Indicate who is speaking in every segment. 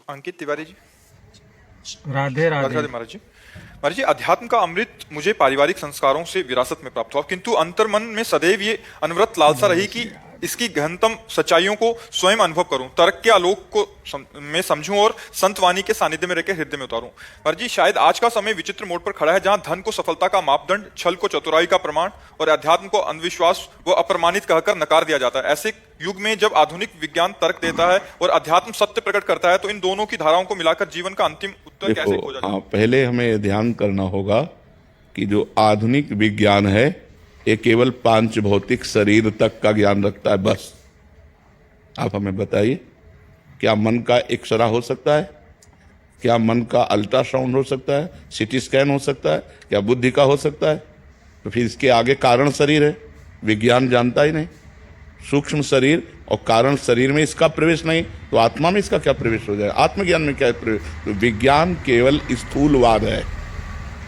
Speaker 1: अंकित तिवारी जी।
Speaker 2: राधे
Speaker 1: राधे
Speaker 2: राधे।
Speaker 1: राधे महाराज जी। महाराज जी, अध्यात्म का अमृत मुझे पारिवारिक संस्कारों से विरासत में प्राप्त हुआ, किंतु अंतर्मन में सदैव ये अनवरत लालसा
Speaker 2: जय
Speaker 1: रही
Speaker 2: श्री
Speaker 1: कि
Speaker 2: राधे।
Speaker 1: इसकी गहनतम सच्चाइयों को स्वयं अनुभव करूं, तर्क के आलोक को में समझूं और संत वाणी के सानिध्य में रहकर हृदय में उतारूं। महाराज जी, शायद आज का समय विचित्र मोड़ पर खड़ा है, जहां धन को सफलता का मापदंड, छल को चतुराई का प्रमाण और अध्यात्म को अंधविश्वास व अप्रमाणित कहकर नकार दिया जाता है। ऐसे युग में जब आधुनिक विज्ञान तर्क देता है और अध्यात्म सत्य प्रकट करता है, तो इन दोनों की धाराओं को मिलाकर जीवन का अंतिम उत्तर कैसे
Speaker 3: देखो,
Speaker 1: खोजा जाए?
Speaker 3: हाँ, पहले हमें ध्यान करना होगा कि जो आधुनिक विज्ञान है ये केवल पांच भौतिक शरीर तक का ज्ञान रखता है, बस। आप हमें बताइए, क्या मन का एक्सरा हो सकता है? क्या मन का अल्ट्रासाउंड हो सकता है? सीटी स्कैन हो सकता है? क्या बुद्धि का हो सकता है? तो फिर इसके आगे कारण शरीर है, विज्ञान जानता ही नहीं। सूक्ष्म शरीर और कारण शरीर में इसका प्रवेश नहीं, तो आत्मा में इसका क्या प्रवेश हो जाए? आत्मज्ञान में क्या प्रवेश? तो विज्ञान केवल स्थूलवाद है,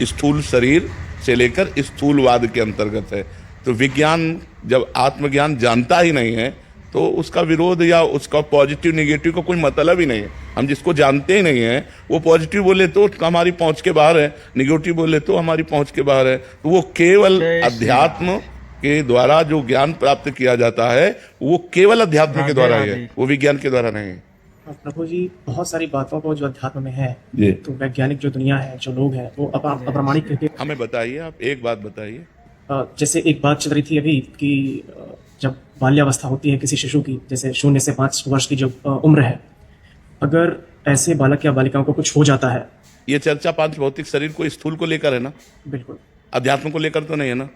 Speaker 3: स्थूल शरीर से लेकर स्थूलवाद के अंतर्गत है। तो विज्ञान जब आत्मज्ञान जानता ही नहीं है, तो उसका विरोध या उसका पॉजिटिव निगेटिव का कोई मतलब ही नहीं है। हम जिसको जानते ही नहीं है, वो पॉजिटिव बोले तो हमारी पहुंच के बाहर है, निगेटिव बोले तो हमारी पहुंच के बाहर है। तो वो केवल
Speaker 2: जय श्री
Speaker 3: अध्यात्म के द्वारा जो ज्ञान प्राप्त किया जाता है, वो केवल अध्यात्म के
Speaker 2: राधे
Speaker 3: द्वारा ही है,
Speaker 2: राधे।
Speaker 3: वो विज्ञान के द्वारा नहीं है।
Speaker 4: और प्रभु जी, बहुत सारी बातों को जो अध्यात्म में है,
Speaker 3: जी।
Speaker 4: तो वैज्ञानिक जो दुनिया है, जो लोग हैं, वो अप्रामाणिक कहते हैं।
Speaker 3: हमें बताइए, आप एक बात बताइए।
Speaker 4: जैसे एक बात चल रही थी अभी कि जब बाल्यावस्था होती है किसी शिशु की, जैसे 0 से 5 वर्ष की जो उम्र है, अगर ऐसे बालक या बालिकाओं को कुछ हो जाता है।
Speaker 3: ये चर्चा पांच भौतिक शरीर को, स्थूल को लेकर है ना,
Speaker 4: बिल्कुल।
Speaker 3: अध्यात्म को लेकर तो नहीं है ना।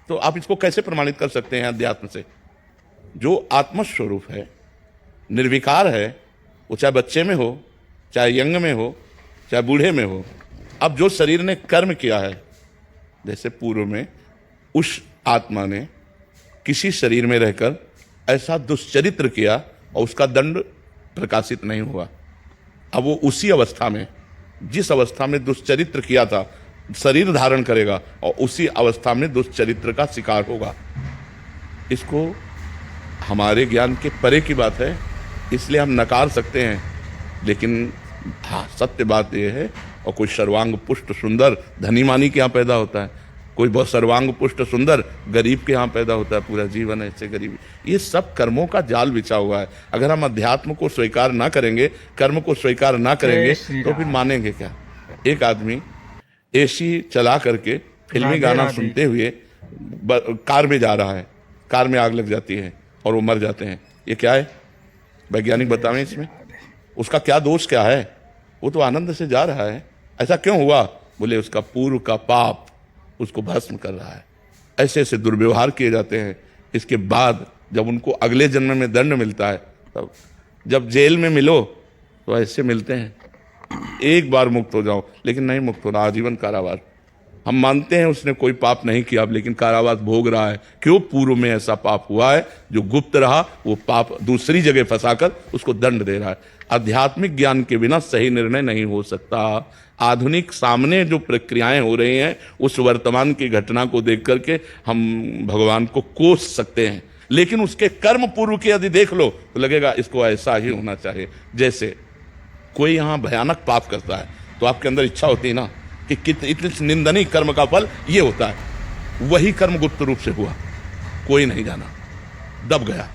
Speaker 3: तो आप इसको कैसे प्रमाणित कर सकते हैं अध्यात्म से? जो आत्मस्वरूप है, निर्विकार है, वो चाहे बच्चे में हो, चाहे यंग में हो, चाहे बूढ़े में हो। अब जो शरीर ने कर्म किया है, जैसे पूर्व में उस आत्मा ने किसी शरीर में रहकर ऐसा दुष्चरित्र किया और उसका दंड प्रकाशित नहीं हुआ, अब वो उसी अवस्था में, जिस अवस्था में दुष्चरित्र किया था, शरीर धारण करेगा और उसी अवस्था में दुष्चरित्र का शिकार होगा। इसको हमारे ज्ञान के परे की बात है, इसलिए हम नकार सकते हैं। लेकिन हाँ, सत्य बात यह है, और कोई सर्वांग पुष्ट सुंदर धनी मानी के यहाँ पैदा होता है, कोई बहुत सर्वांग पुष्ट सुंदर गरीब के यहाँ पैदा होता है, पूरा जीवन ऐसे गरीबी। ये सब कर्मों का जाल बिछा हुआ है। अगर हम अध्यात्म को स्वीकार ना करेंगे, कर्म को स्वीकार ना करेंगे, तो फिर मानेंगे क्या? एक आदमी एसी चला करके फिल्मी
Speaker 2: राधे
Speaker 3: गाना
Speaker 2: राधे।
Speaker 3: सुनते हुए कार में जा रहा है, कार में आग लग जाती है और वो मर जाते हैं। ये क्या है? वैज्ञानिक बतावें इसमें उसका क्या दोष क्या है? वो तो आनंद से जा रहा है। ऐसा क्यों हुआ? बोले उसका पूर्व का पाप उसको भस्म कर रहा है। ऐसे ऐसे दुर्व्यवहार किए जाते हैं। इसके बाद जब उनको अगले जन्म में दंड मिलता है, तब जब जेल में मिलो तो ऐसे मिलते हैं, एक बार मुक्त हो जाओ, लेकिन नहीं मुक्त होना, आजीवन कारावास। हम मानते हैं उसने कोई पाप नहीं किया, लेकिन कारावास भोग रहा है। क्यों? पूर्व में ऐसा पाप हुआ है जो गुप्त रहा, वो पाप दूसरी जगह फंसाकर उसको दंड दे रहा है। आध्यात्मिक ज्ञान के बिना सही निर्णय नहीं हो सकता। आधुनिक सामने जो प्रक्रियाएं हो रही हैं, उस वर्तमान की घटना को देख करके हम भगवान को कोस सकते हैं, लेकिन उसके कर्म पूर्व के यदि देख लो तो लगेगा इसको ऐसा ही होना चाहिए। जैसे कोई यहाँ भयानक पाप करता है तो आपके अंदर इच्छा होती है ना कि इतने निंदनीय कर्म का फल ये होता है। वही कर्म गुप्त रूप से हुआ, कोई नहीं जाना, दब गया।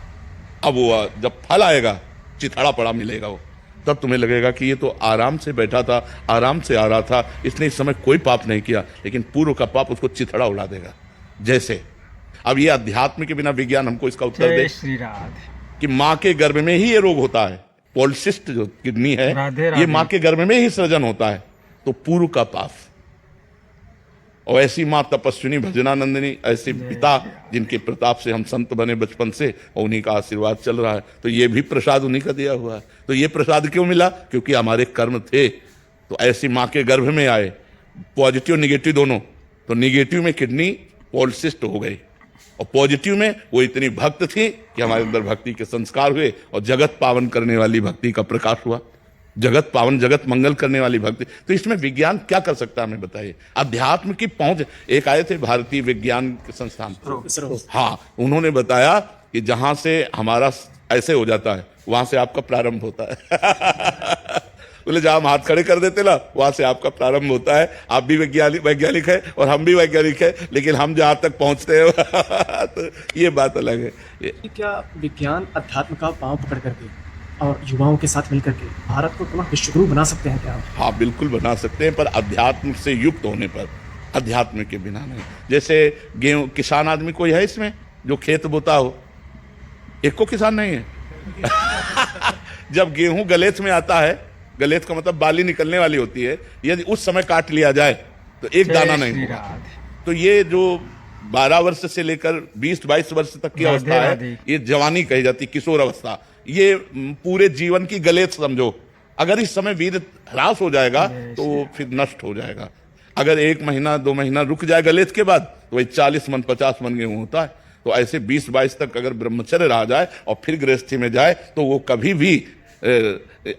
Speaker 3: अब वो जब फल आएगा, चिथड़ा पड़ा मिलेगा वो, तब तुम्हें लगेगा कि ये तो आराम से बैठा था, आराम से आ रहा था, इसने इस समय कोई पाप नहीं किया, लेकिन पूर्व का पाप उसको चिथड़ा उड़ा देगा। जैसे अब ये अध्यात्म के बिना विज्ञान हमको इसका उत्तर दे
Speaker 2: जय श्री राधे।
Speaker 3: कि माँ के गर्भ में ही ये रोग होता है। पॉलिसिस्ट जो किडनी है,
Speaker 2: राधे राधे।
Speaker 3: ये माँ के गर्भ में ही सृजन होता है। तो पूर्व का पाप। और ऐसी माँ तपस्विनी भजनानंदिनी, ऐसे पिता जिनके प्रताप से हम संत बने बचपन से, और उन्हीं का आशीर्वाद चल रहा है। तो ये भी प्रसाद उन्हीं का दिया हुआ है। तो ये प्रसाद क्यों मिला? क्योंकि हमारे कर्म थे। तो ऐसी माँ के गर्भ में आए, पॉजिटिव निगेटिव दोनों। तो निगेटिव में किडनी पॉलिसिस्ट हो गई, और पॉजिटिव में वो इतनी भक्त थी कि हमारे अंदर भक्ति के संस्कार हुए और जगत पावन करने वाली भक्ति का प्रकाश हुआ। जगत पावन, जगत मंगल करने वाली भक्ति। तो इसमें विज्ञान क्या कर सकता है, हमें बताइए। अध्यात्म की पहुंच। एक आए थे भारतीय विज्ञान संस्थान, हाँ, उन्होंने बताया कि जहां से हमारा ऐसे हो जाता है, वहां से आपका प्रारंभ होता है। बोले जहां हम हाथ खड़े कर देते ना वहां से आपका प्रारंभ होता है। आप भी वैज्ञानिक है और हम भी वैज्ञानिक है, लेकिन हम जहां तक पहुंचते हैं तो ये बात अलग है।
Speaker 4: क्या विज्ञान अध्यात्म का पांव पकड़ करके और युवाओं के साथ मिलकर के भारत को पुनः विश्वगुरु बना सकते हैं क्या?
Speaker 3: हाँ बिल्कुल बना सकते हैं, पर अध्यात्म से युक्त होने पर, अध्यात्म के बिना नहीं। जैसे गेहूं, किसान आदमी कोई है इसमें जो खेत बोता हो? एक को किसान नहीं है। जब गेहूं गलेत में आता है, गलेत का मतलब बाली निकलने वाली होती है, यदि उस समय काट लिया जाए तो एक दाना नहीं होगा। तो ये जो 12 वर्ष से लेकर 20-22 वर्ष तक की अवस्था है, ये जवानी कही जाती, किशोर अवस्था, ये पूरे जीवन की गलेत समझो। अगर इस समय वीर ह्रास हो जाएगा तो वो फिर नष्ट हो जाएगा। अगर 1 महीना 2 महीना रुक जाए गलेत के बाद तो वही 40 मन 50 मन गेहूं होता है। तो ऐसे 20-22 तक अगर ब्रह्मचर्य रह जाए और फिर गृहस्थी में जाए तो वो कभी भी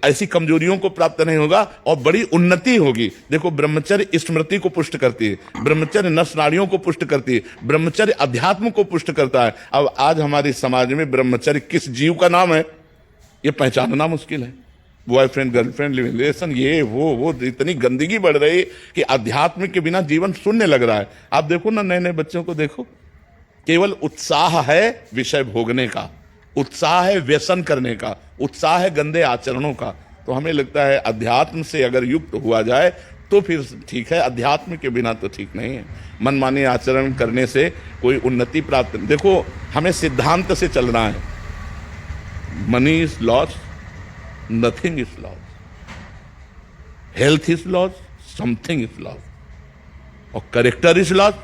Speaker 3: ऐसी कमजोरियों को प्राप्त नहीं होगा और बड़ी उन्नति होगी। देखो ब्रह्मचर्य स्मृति को पुष्ट करती है, ब्रह्मचर्य नस नाड़ियों को पुष्ट करती है, ब्रह्मचर्य अध्यात्म को पुष्ट करता है। अब आज हमारे समाज में ब्रह्मचर्य किस जीव का नाम है ये पहचानना मुश्किल है। बॉयफ्रेंड गर्लफ्रेंड रिलेशन, ये वो इतनी गंदगी बढ़ रही है कि अध्यात्म के बिना जीवन शून्य लग रहा है। आप देखो ना, नए नए बच्चों को देखो, केवल उत्साह है विषय भोगने का, उत्साह है व्यसन करने का, उत्साह है गंदे आचरणों का। तो हमें लगता है अध्यात्म से अगर युक्त हुआ जाए तो फिर ठीक है, अध्यात्म के बिना तो ठीक नहीं है। मनमानी आचरण करने से कोई उन्नति प्राप्त नहीं। देखो हमें सिद्धांत से चलना है, money is loss, nothing is loss, health is loss, something is loss, और करेक्टर इज लॉस।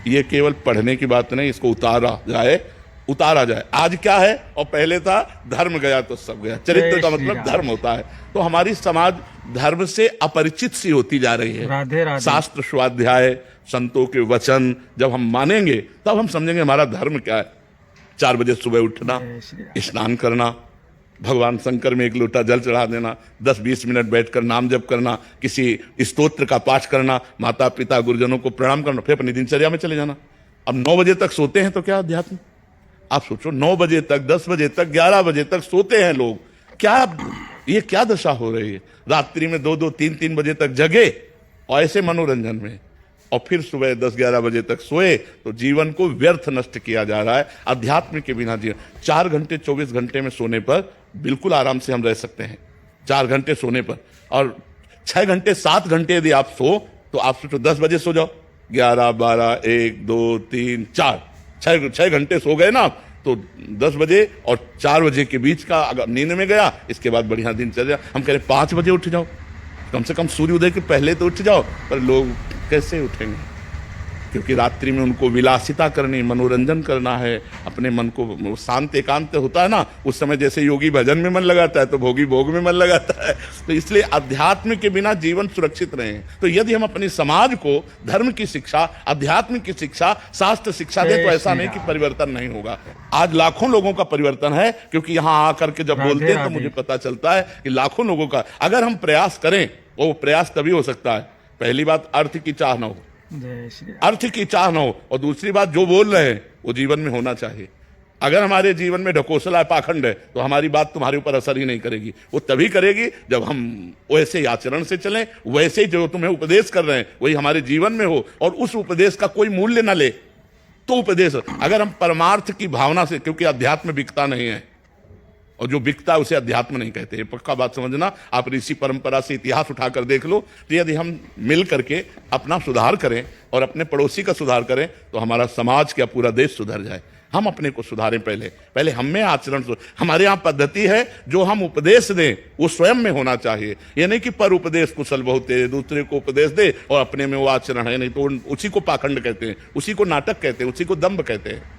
Speaker 3: ये केवल पढ़ने की बात नहीं, इसको उतारा जाए। आज क्या है और पहले था धर्म गया तो सब गया। चरित्र का मतलब धर्म होता है। तो हमारी समाज धर्म से अपरिचित सी होती जा रही है।
Speaker 2: राधे राधे।
Speaker 3: शास्त्र स्वाध्याय, संतों के वचन जब हम मानेंगे तब हम समझेंगे हमारा धर्म क्या है। 4 बजे सुबह उठना, स्नान करना, भगवान शंकर में 1 लोटा जल चढ़ा देना, 10-20 मिनट बैठकर नाम जप करना, किसी स्तोत्र का पाठ करना, माता पिता गुरुजनों को प्रणाम करना, फिर अपनी दिनचर्या में चले जाना। अब 9 बजे तक सोते हैं तो क्या अध्यात्म? आप सोचो 9 बजे तक, 10 बजे तक, 11 बजे तक सोते हैं लोग। ये क्या दशा हो रही है? रात्रि में 2-2, 3-3 बजे तक जगे और ऐसे मनोरंजन में, और फिर सुबह 10-11 बजे तक सोए। तो जीवन को व्यर्थ नष्ट किया जा रहा है। अध्यात्म के बिना जीवन, 4 घंटे 24 घंटे में सोने पर बिल्कुल आराम से हम रह सकते हैं। 4 घंटे सोने पर, और 6 घंटे 7 घंटे यदि आप सो तो आप सोचो 10 बजे सो जाओ, 11, 12, 1, 2, 3, 4, 6 घंटे सो गए ना, तो 10 बजे और 4 बजे के बीच का अगर नींद में गया, इसके बाद बढ़िया दिनचर्या। हम कह रहे 5 बजे उठ जाओ, कम से कम सूर्योदय के पहले तो उठ जाओ। पर लोग कैसे उठेंगे? क्योंकि रात्रि में उनको विलासिता करनी, मनोरंजन करना है, अपने मन को शांत एकांत होता है ना, उस समय जैसे योगी भजन में मन लगाता है तो भोगी भोग में मन लगाता है। तो इसलिए अध्यात्म के बिना जीवन सुरक्षित रहे। तो यदि हम अपने समाज को धर्म की शिक्षा, अध्यात्म की शिक्षा, शास्त्र शिक्षा दे तो ऐसा नहीं कि परिवर्तन नहीं होगा। आज लाखों लोगों का परिवर्तन है, क्योंकि यहाँ आकर के जब बोलते हैं तो मुझे पता चलता है कि लाखों लोगों का, अगर हम प्रयास करें, वो प्रयास तभी हो सकता है। पहली बात, अर्थ की चाह ना हो, अर्थ की चाह न हो, और दूसरी बात, जो बोल रहे हैं वो जीवन में होना चाहिए। अगर हमारे जीवन में ढकोसला है, पाखंड है, तो हमारी बात तुम्हारे ऊपर असर ही नहीं करेगी। वो तभी करेगी जब हम वैसे ही आचरण से चलें, वैसे ही जो तुम्हें उपदेश कर रहे हैं वही हमारे जीवन में हो, और उस उपदेश का कोई मूल्य ना ले तो उपदेश। अगर हम परमार्थ की भावना से, क्योंकि अध्यात्म बिकता नहीं है, और जो बिकता है उसे अध्यात्म नहीं कहते, पक्का बात समझना। आप ऋषि परंपरा से इतिहास उठाकर देख लो, तो यदि हम मिल करके अपना सुधार करें और अपने पड़ोसी का सुधार करें तो हमारा समाज क्या पूरा देश सुधर जाए। हम अपने को सुधारें, पहले हम में आचरण। हमारे यहाँ पद्धति है, जो हम उपदेश दें वो स्वयं में होना चाहिए। ये नहीं कि पर उपदेश कुशल बहुते, दूसरे को उपदेश दे और अपने में वो आचरण है नहीं, तो उसी को पाखंड कहते हैं, उसी को नाटक कहते हैं, उसी को दंभ कहते हैं।